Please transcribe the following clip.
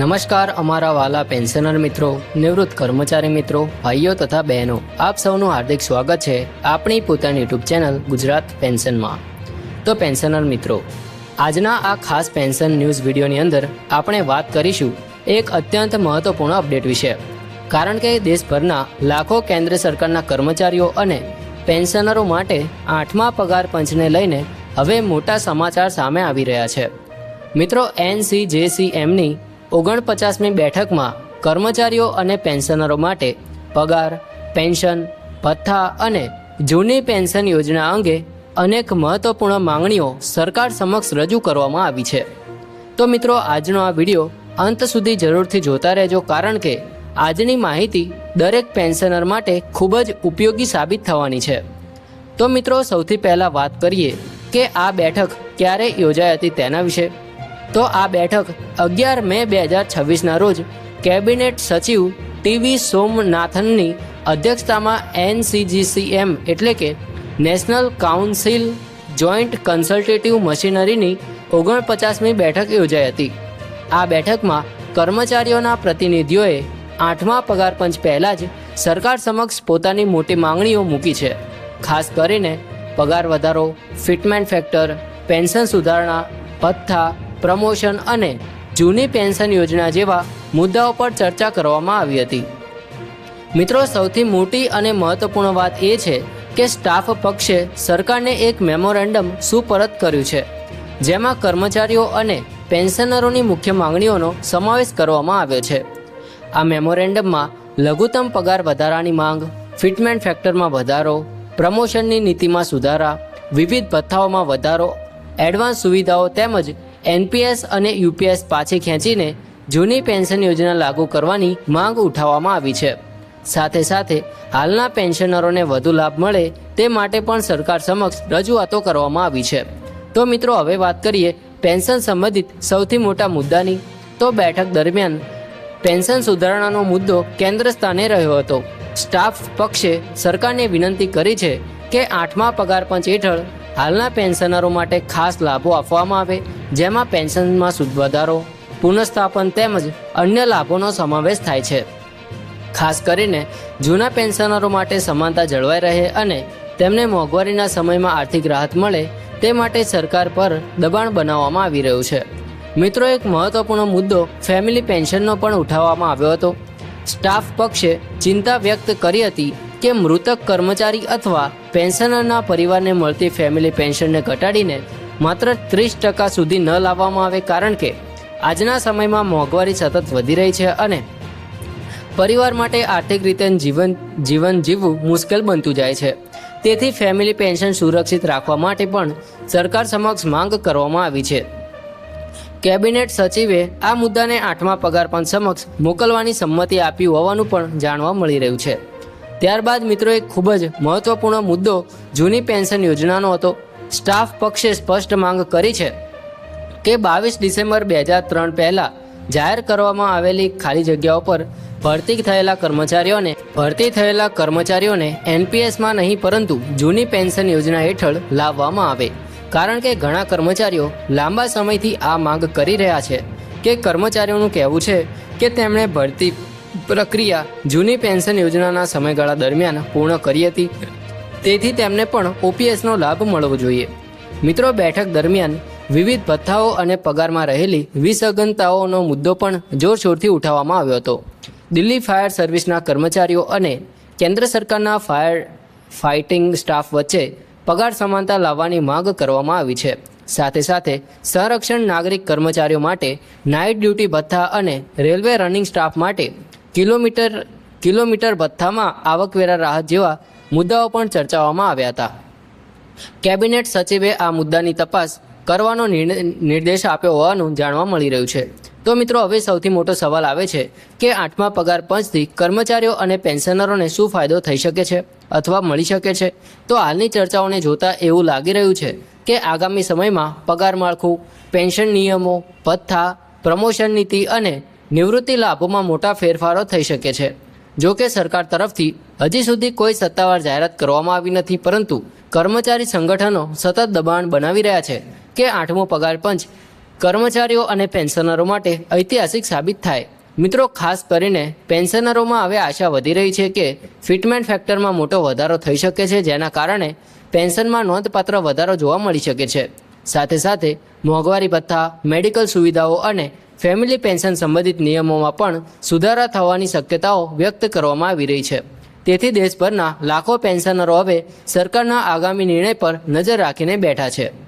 નમસ્કાર અમારા વાલા પેન્શનર મિત્રો, નિવૃત્ત કર્મચારી મિત્રો, ભાઈઓ તથા બહેનો, આપ સૌનું હાર્દિક સ્વાગત છે આપણી પોતાની યુટ્યુબ ચેનલ ગુજરાત પેન્શનમાં। તો પેન્શનર મિત્રો, આજના આ ખાસ પેન્શન ન્યૂઝ વિડીયોની અંદર આપણે વાત કરીશું એક અત્યંત મહત્વપૂર્ણ અપડેટ વિશે, કારણ કે દેશભરના લાખો કેન્દ્ર સરકારના કર્મચારીઓ અને પેન્શનરો માટે 8મા પગાર પંચને લઈને હવે મોટા સમાચાર સામે આવી રહ્યા છે। મિત્રો, NCJCMની 49મી બેઠકમાં કર્મચારીઓ અને પેન્શનરો માટે પગાર, પેન્શન, ભથ્થા અને જૂની પેન્શન યોજના અંગે અનેક મહત્વપૂર્ણ માંગણીઓ સરકાર સમક્ષ રજૂ કરવામાં આવી છે। તો મિત્રો, આજનો આ વિડીયો અંત સુધી જરૂરથી જોતા રહેજો, કારણ કે આજની માહિતી દરેક પેન્શનર માટે ખૂબ જ ઉપયોગી સાબિત થવાની છે। તો મિત્રો, સૌથી પહેલાં વાત કરીએ કે આ બેઠક ક્યારે યોજાઈ હતી તેના વિશે। તો આ બેઠક 11 મે 2026ના રોજ કેબિનેટ સચિવ TV સોમનાથનની અધ્યક્ષતામાં NCGCM એટલે કે નેશનલ કાઉન્સિલ જોઈન્ટ કન્સલ્ટેટિવ મશીનરીની 49મી બેઠક યોજાઈ હતી। આ બેઠકમાં કર્મચારીઓના પ્રતિનિધિઓએ 8મા પગાર પંચ પહેલાં જ સરકાર સમક્ષ પોતાની મોટી માંગણીઓ મૂકી છે। ખાસ કરીને પગાર વધારો, ફિટમેન્ટ ફેક્ટર, પેન્શન સુધારણા, ભથ્થા, પ્રમોશન અને જૂની પેન્શન યોજના જેવા મુદ્દાઓ પર ચર્ચા કરવામાં આવી હતી। મિત્રો, સૌથી મોટી અને મહત્વપૂર્ણ વાત એ છે કે સ્ટાફ પક્ષે સરકારને એક મેમોરેન્ડમ સુપરત કર્યું છે, જેમાં કર્મચારીઓ અને પેન્શનરોની મુખ્ય માંગણીઓનો સમાવેશ કરવામાં આવ્યો છે। આ મેમોરેન્ડમમાં લઘુત્તમ પગાર વધારાની માંગ, ફિટમેન્ટ ફેક્ટરમાં વધારો, પ્રમોશનની નીતિમાં સુધારા, વિવિધ ભથ્થાઓમાં વધારો, એડવાન્સ સુવિધાઓ તેમજ NPS અને UPS પાછી ખેંચીને જૂની પેન્શન યોજના લાગુ કરવાની માંગ ઉઠાવવામાં આવી છે। સાથે સાથે હાલના પેન્શનરોને વધુ લાભ મળે તે માટે પણ સરકાર સમક્ષ રજૂઆતો કરવામાં આવી છે। તો મિત્રો, હવે વાત કરીએ પેન્શન સંબંધિત સૌથી મોટા મુદ્દાની। તો બેઠક દરમિયાન પેન્શન સુધારણાનો મુદ્દો કેન્દ્ર સ્થાને રહ્યો હતો। સ્ટાફ પક્ષે સરકારને વિનંતી કરી છે કે 8મા પગાર પંચ હેઠળ હાલના પેન્શનરો માટે ખાસ લાભો આપવામાં આવે, જેમાં પેન્શનમાં વધારો, પુનઃસ્થાપન તેમજ અન્ય લાભોનો સમાવેશ થાય છે। ખાસ કરીને જૂના પેન્શનરો માટે સમાનતા જળવાઈ રહે અને તેમને મોંઘવારીના સમયમાં આર્થિક રાહત મળે તે માટે સરકાર પર દબાણ બનાવવામાં આવી રહ્યું છે। મિત્રો, એક મહત્વપૂર્ણ મુદ્દો ફેમિલી પેન્શનનો પણ ઉઠાવવામાં આવ્યો હતો। સ્ટાફ પક્ષે ચિંતા વ્યક્ત કરી હતી કે મૃતક કર્મચારી અથવા પેન્શનરના પરિવારને મળતી ફેમિલી પેન્શનને ઘટાડીને માત્ર 30% સુધી ન લાવવામાં આવે, કારણ કે આજના સમયમાં મોંઘવારી સતત વધી રહી છે અને પરિવાર માટે આર્થિક રીતે જીવન જીવવું મુશ્કેલ બનતું જાય છે। તેથી ફેમિલી પેન્શન સુરક્ષિત રાખવા માટે પણ સરકાર સમક્ષ માંગ કરવામાં આવી છે। કેબિનેટ સચિવે આ મુદ્દાને 8મા પગાર પંચ સમક્ષ મોકલવાની સંમતિ આપી હોવાનું પણ જાણવા મળી રહ્યું છે। ત્યારબાદ મિત્રો, એક ખૂબ જ મહત્વપૂર્ણ મુદ્દો જૂની પેન્શન યોજનાનો હતો। સ્ટાફ પક્ષે સ્પષ્ટ માંગ કરી છે કે 22 ડિસેમ્બર 2003 પહેલાં જાહેર કરવામાં આવેલી ખાલી જગ્યાઓ પર ભરતી થયેલા કર્મચારીઓને NPSમાં નહીં પરંતુ જૂની પેન્શન યોજના હેઠળ લાવવામાં આવે, કારણ કે ઘણા કર્મચારીઓ લાંબા સમયથી આ માંગ કરી રહ્યા છે કે કર્મચારીઓનું કહેવું છે કે તેમણે ભરતી પ્રક્રિયા જૂની પેન્શન યોજનાના સમયગાળા દરમિયાન પૂર્ણ કરી હતી, તેથી તેમને પણ OPSનો લાભ મળવો જોઈએ। મિત્રો, બેઠક દરમિયાન વિવિધ ભથ્થાઓ અને પગારમાં રહેલી વિસંગતતાઓનો મુદ્દો પણ જોરશોરથી ઉઠાવવામાં આવ્યો હતો। દિલ્હી ફાયર સર્વિસના કર્મચારીઓ અને કેન્દ્ર સરકારના ફાઇટિંગ સ્ટાફ વચ્ચે પગાર સમાનતા લાવવાની માંગ કરવામાં આવી છે। સાથે સાથે સંરક્ષણ નાગરિક કર્મચારીઓ માટે નાઇટ ડ્યુટી ભથ્થા અને રેલવે રનિંગ સ્ટાફ માટે કિલોમીટર ભથ્થામાં આવકવેરા રાહત જેવા મુદ્દાઓ પણ ચર્ચાવામાં આવ્યા હતા। કેબિનેટ સચિવે આ મુદ્દાની તપાસ કરવાનો નિર્દેશ આપ્યો હોવાનું જાણવા મળી રહ્યું છે। તો મિત્રો, હવે સૌથી મોટો સવાલ આવે છે કે 8મા પગાર પંચથી કર્મચારીઓ અને પેન્શનરોને શું ફાયદો થઈ શકે છે અથવા મળી શકે છે। તો હાલની ચર્ચાઓને જોતા એવું લાગી રહ્યું છે કે આગામી સમયમાં પગાર માળખું, પેન્શન નિયમો, ભથ્થા, પ્રમોશન નીતિ અને નિવૃત્તિ લાભોમાં મોટા ફેરફારો થઈ શકે છે। જો કે સરકાર તરફથી હજી સુધી કોઈ સત્તાવાર જાહેરાત કરવામાં આવી નથી, પરંતુ કર્મચારી સંગઠનો સતત દબાણ બનાવી રહ્યા છે કે 8મો પગાર પંચ કર્મચારીઓ અને પેન્શનરો માટે ઐતિહાસિક સાબિત થાય। મિત્રો, ખાસ કરીને પેન્શનરોમાં હવે આશા વધી રહી છે કે ફિટમેન્ટ ફેક્ટરમાં મોટો વધારો થઈ શકે છે, જેના કારણે પેન્શનમાં નોંધપાત્ર વધારો જોવા મળી શકે છે। સાથે સાથે મોંઘવારી ભથ્થા, મેડિકલ સુવિધાઓ અને ફેમિલી પેન્શન સંબંધિત નિયમોમાં પણ સુધારા થવાની શક્યતાઓ વ્યક્ત કરવામાં આવી રહી છે। તેથી દેશભરના લાખો પેન્શનરો હવે સરકારના આગામી નિર્ણય પર નજર રાખીને બેઠા છે।